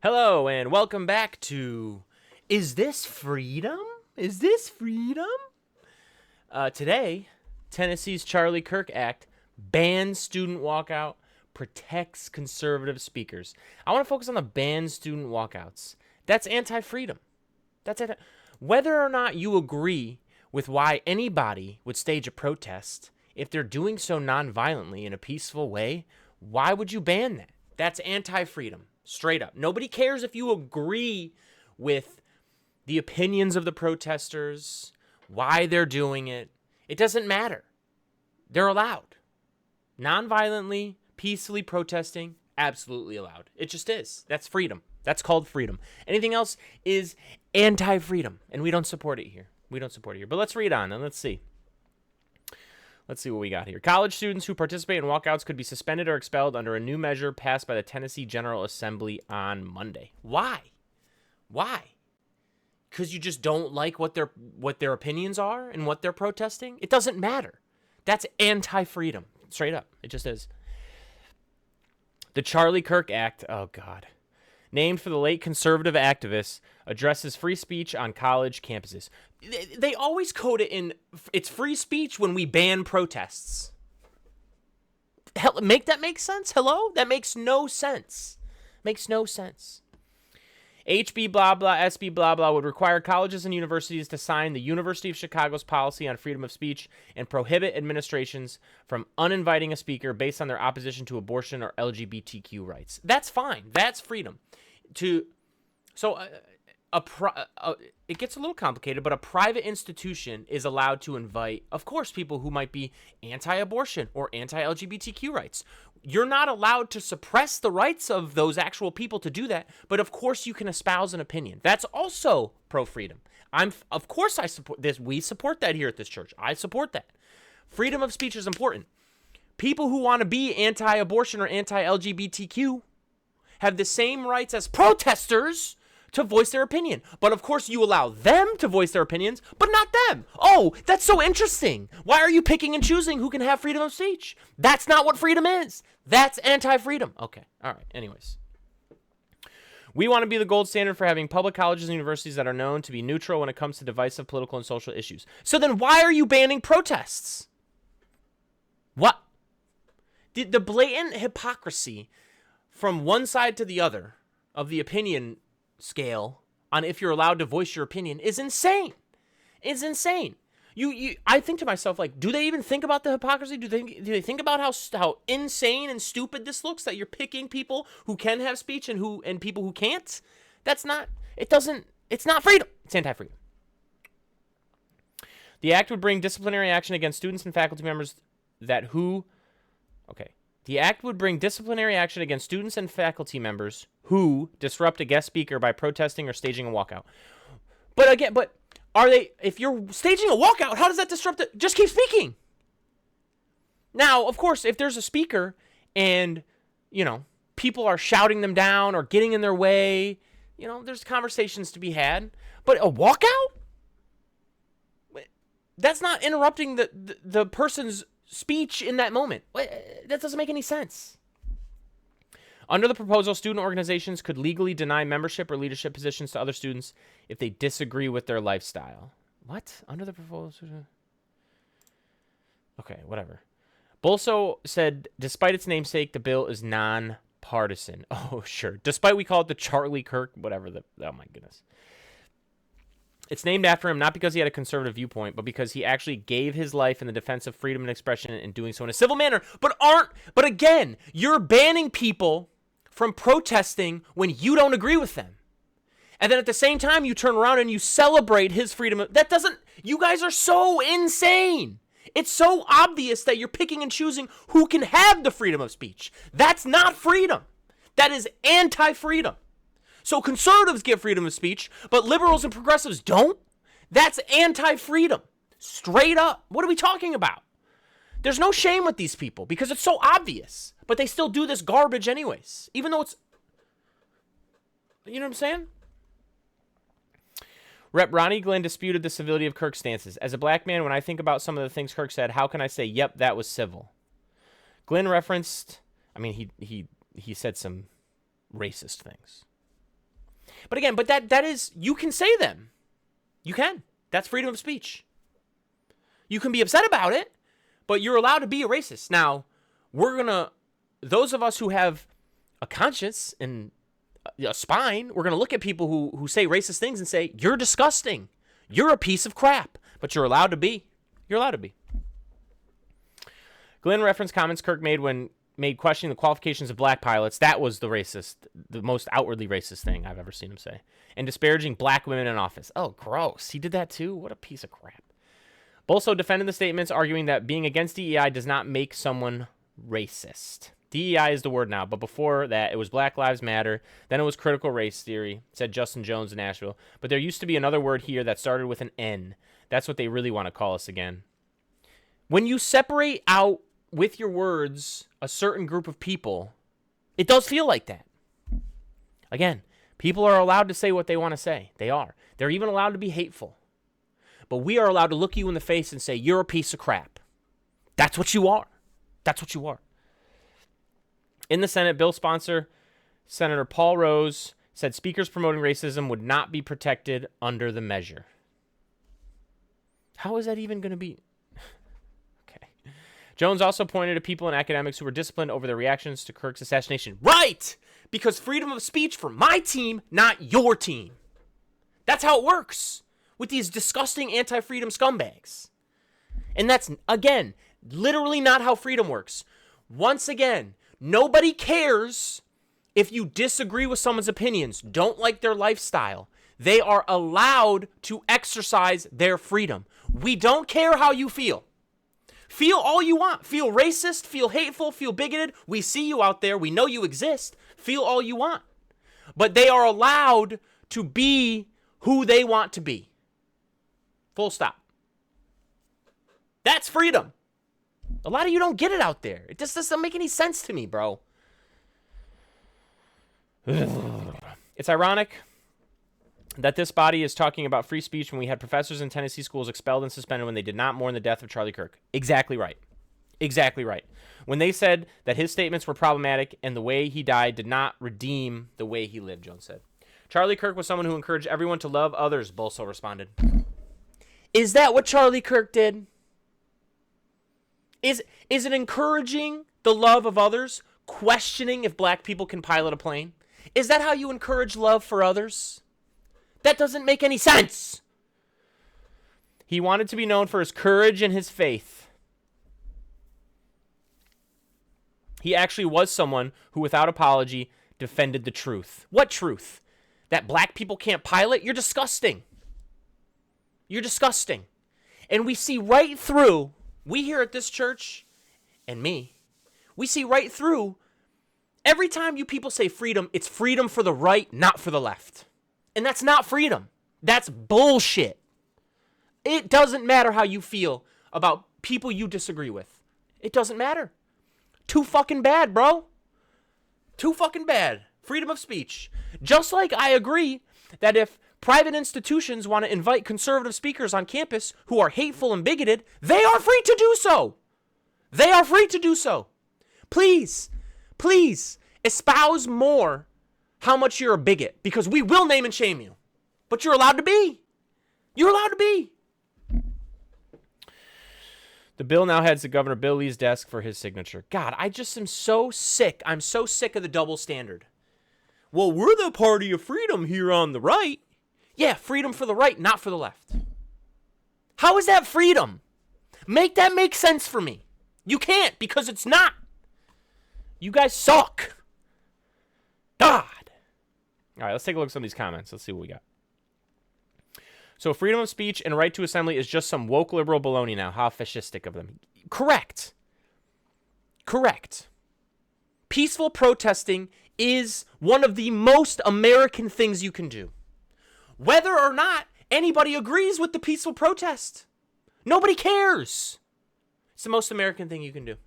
Hello and welcome back to Is This Freedom? Is This Freedom? Today, Tennessee's Charlie Kirk Act bans student walkout, protects conservative speakers. I want to focus on the ban student walkouts. That's anti-freedom. Whether or not you agree with why anybody would stage a protest, if they're doing so non-violently in a peaceful way, why would you ban that? That's anti-freedom. Straight up. Nobody cares if you agree with the opinions of the protesters, why they're doing it. It doesn't matter. They're allowed. Non-violently, peacefully protesting, absolutely allowed. It just is. That's freedom. That's called freedom. Anything else is anti-freedom, and we don't support it here. But let's read on, and let's see. Let's see what we got here. College students who participate in walkouts could be suspended or expelled under a new measure passed by the Tennessee General Assembly on Monday. Why? Because you just don't like what their opinions are and what they're protesting? It doesn't matter. That's anti-freedom. Straight up. It just is. The Charlie Kirk Act, oh God, named for the late conservative activist, addresses free speech on college campuses. They always code it in, it's free speech when we ban protests. Hell, make that make sense? Hello? That makes no sense. Makes no sense. HB blah blah, SB blah blah would require colleges and universities to sign the University of Chicago's policy on freedom of speech and prohibit administrations from uninviting a speaker based on their opposition to abortion or LGBTQ rights. That's fine. That's freedom. It gets a little complicated, but a private institution is allowed to invite, of course, people who might be anti-abortion or anti-LGBTQ rights. You're not allowed to suppress the rights of those actual people to do that, but of course you can espouse an opinion. That's also pro-freedom. Of course I support this. We support that here at this church. I support that. Freedom of speech is important. People who want to be anti-abortion or anti-LGBTQ have the same rights as protesters to voice their opinion. But of course you allow them to voice their opinions, but not them. Oh, that's so interesting. Why are you picking and choosing who can have freedom of speech? That's not what freedom is. That's anti-freedom. Okay, all right, anyways. We want to be the gold standard for having public colleges and universities that are known to be neutral when it comes to divisive political and social issues. So then why are you banning protests? What? The blatant hypocrisy from one side to the other of the opinion scale on if you're allowed to voice your opinion is insane. It's insane. I think to myself, like, do they even think about the hypocrisy? Do they think about how insane and stupid this looks, that you're picking people who can have speech and people who can't? It's not freedom. It's anti-freedom. The act would bring disciplinary action against students and faculty members The act would bring disciplinary action against students and faculty members who disrupt a guest speaker by protesting or staging a walkout. But if you're staging a walkout, how does that disrupt it? Just keep speaking. Now, of course, if there's a speaker and, people are shouting them down or getting in their way, there's conversations to be had. But a walkout? That's not interrupting the person's speech in that moment. That doesn't make any sense. Under the proposal, student organizations could legally deny membership or leadership positions to other students if they disagree with their lifestyle. What? Under the proposal? Okay, whatever. Bolso said, despite its namesake, the bill is non-partisan. Oh, sure. Despite we call it the Charlie Kirk, whatever. Oh, my goodness. It's named after him not because he had a conservative viewpoint, but because he actually gave his life in the defense of freedom and expression and doing so in a civil manner. But again, you're banning people from protesting when you don't agree with them. And then at the same time, you turn around and you celebrate his freedom. You guys are so insane. It's so obvious that you're picking and choosing who can have the freedom of speech. That's not freedom. That is anti-freedom. So conservatives get freedom of speech, but liberals and progressives don't? That's anti-freedom. Straight up. What are we talking about? There's no shame with these people because it's so obvious, but they still do this garbage anyways, even though it's... You know what I'm saying? Rep. Ronnie Glenn disputed the civility of Kirk's stances. As a black man, when I think about some of the things Kirk said, how can I say, yep, that was civil? Glenn referenced... he said some racist things. But again, that is, you can say them. You can. That's freedom of speech. You can be upset about it, but you're allowed to be a racist. Now, those of us who have a conscience and a spine, we're going to look at people who say racist things and say, you're disgusting. You're a piece of crap. But you're allowed to be. You're allowed to be. Glenn referenced comments Kirk made questioning the qualifications of black pilots. That was the most outwardly racist thing I've ever seen him say. And disparaging black women in office. Oh, gross. He did that too? What a piece of crap. Bolso defended the statements, arguing that being against DEI does not make someone racist. DEI is the word now, but before that, it was Black Lives Matter. Then it was critical race theory, said Justin Jones in Nashville. But there used to be another word here that started with an N. That's what they really want to call us again. When you separate out with your words a certain group of people, it does feel like that. Again, people are allowed to say what they want to say. They are. They're even allowed to be hateful. But we are allowed to look you in the face and say, you're a piece of crap. That's what you are. That's what you are. In the Senate, bill sponsor Senator Paul Rose said speakers promoting racism would not be protected under the measure. How is that even going to be? Okay. Jones also pointed to people and academics who were disciplined over their reactions to Kirk's assassination. Right! Because freedom of speech for my team, not your team. That's how it works with these disgusting anti-freedom scumbags. And that's, again, literally not how freedom works. Once again, nobody cares if you disagree with someone's opinions, don't like their lifestyle. They are allowed to exercise their freedom. We don't care how you feel. Feel all you want. Feel racist, feel hateful, feel bigoted. We see you out there. We know you exist. Feel all you want. But they are allowed to be who they want to be. Full stop. That's freedom. A lot of you don't get it out there. It just doesn't make any sense to me, bro. It's ironic that this body is talking about free speech when we had professors in Tennessee schools expelled and suspended when they did not mourn the death of Charlie Kirk. Exactly right. Exactly right. When they said that his statements were problematic and the way he died did not redeem the way he lived, Jones said. Charlie Kirk was someone who encouraged everyone to love others, Bolso responded. Is that what Charlie Kirk did? Is it encouraging the love of others, questioning if black people can pilot a plane? Is that how you encourage love for others? That doesn't make any sense. He wanted to be known for his courage and his faith. He actually was someone who, without apology, defended the truth. What truth? That black people can't pilot? You're disgusting. You're disgusting. And we see right through, we here at this church, and me, we see right through, every time you people say freedom, it's freedom for the right, not for the left. And that's not freedom. That's bullshit. It doesn't matter how you feel about people you disagree with. It doesn't matter. Too fucking bad, bro. Too fucking bad. Freedom of speech. Just like I agree that if private institutions want to invite conservative speakers on campus who are hateful and bigoted, they are free to do so. They are free to do so. Please, please espouse more how much you're a bigot, because we will name and shame you. But you're allowed to be. You're allowed to be. The bill now heads to Governor Bill Lee's desk for his signature. God, I just am so sick. I'm so sick of the double standard. Well, we're the party of freedom here on the right. Yeah, freedom for the right, not for the left. How is that freedom? Make that make sense for me. You can't, because it's not. You guys suck. God. All right, let's take a look at some of these comments. Let's see what we got. So freedom of speech and right to assembly is just some woke liberal baloney now. How fascistic of them. Correct. Correct. Peaceful protesting is one of the most American things you can do. Whether or not anybody agrees with the peaceful protest. Nobody cares. It's the most American thing you can do.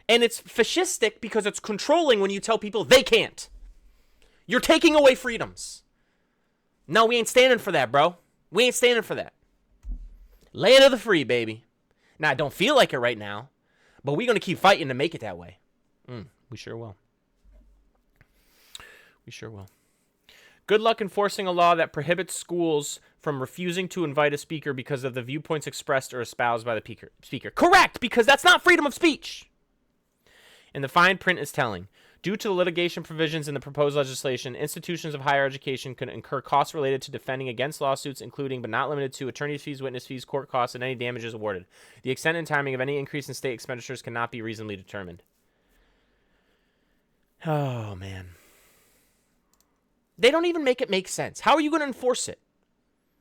And it's fascistic because it's controlling when you tell people they can't. You're taking away freedoms. No, we ain't standing for that, bro. We ain't standing for that. Land of the free, baby. Now, I don't feel like it right now, but we're going to keep fighting to make it that way. We sure will. We sure will. Good luck enforcing a law that prohibits schools from refusing to invite a speaker because of the viewpoints expressed or espoused by the speaker. Correct, because that's not freedom of speech. And the fine print is telling. Due to the litigation provisions in the proposed legislation, institutions of higher education could incur costs related to defending against lawsuits, including but not limited to attorney's fees, witness fees, court costs, and any damages awarded. The extent and timing of any increase in state expenditures cannot be reasonably determined. Oh, man. They don't even make it make sense. How are you going to enforce it?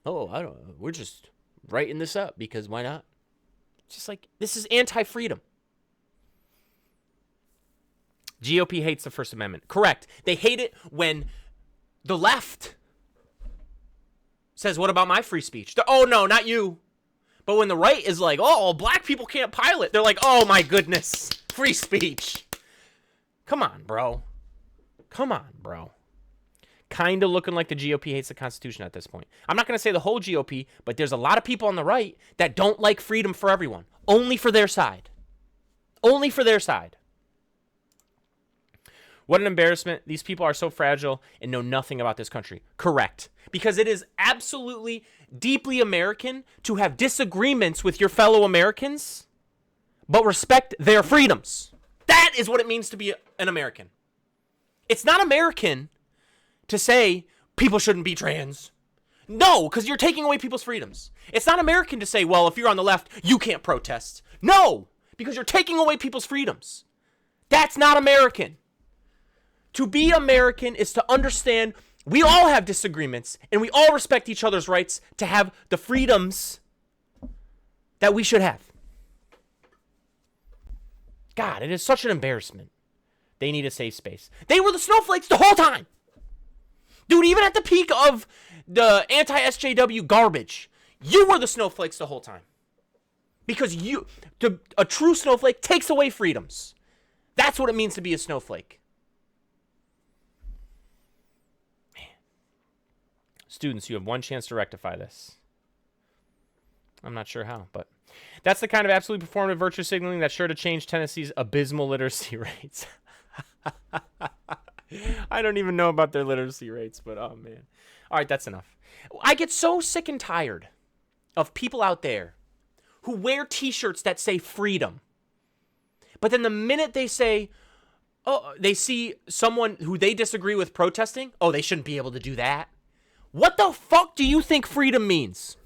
Oh, I don't know. We're just writing this up because why not? It's just like, this is anti-freedom. GOP hates the First Amendment. Correct. They hate it when the left says, what about my free speech? Oh, no, not you. But when the right is like, oh, black people can't pilot, they're like, oh, my goodness, free speech. Come on, bro. Come on, bro. Kind of looking like the GOP hates the Constitution at this point. I'm not going to say the whole GOP, but there's a lot of people on the right that don't like freedom for everyone. Only for their side. Only for their side. What an embarrassment. These people are so fragile and know nothing about this country. Correct. Because it is absolutely deeply American to have disagreements with your fellow Americans, but respect their freedoms. That is what it means to be an American. It's not American to say people shouldn't be trans. No, because you're taking away people's freedoms. It's not American to say, well, if you're on the left, you can't protest. No, because you're taking away people's freedoms. That's not American. To be American is to understand we all have disagreements and we all respect each other's rights to have the freedoms that we should have. God, it is such an embarrassment. They need a safe space. They were the snowflakes the whole time. Dude, even at the peak of the anti-SJW garbage, you were the snowflakes the whole time. Because a true snowflake takes away freedoms. That's what it means to be a snowflake. Students, you have one chance to rectify this. I'm not sure how, but that's the kind of absolutely performative virtue signaling that's sure to change Tennessee's abysmal literacy rates. I don't even know about their literacy rates, but oh, man. All right, that's enough. I get so sick and tired of people out there who wear T-shirts that say freedom. But then the minute they say, oh, they see someone who they disagree with protesting, oh, they shouldn't be able to do that. What the fuck do you think freedom means?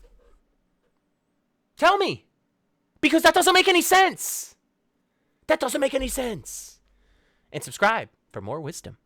Tell me. Because that doesn't make any sense. That doesn't make any sense. And subscribe for more wisdom.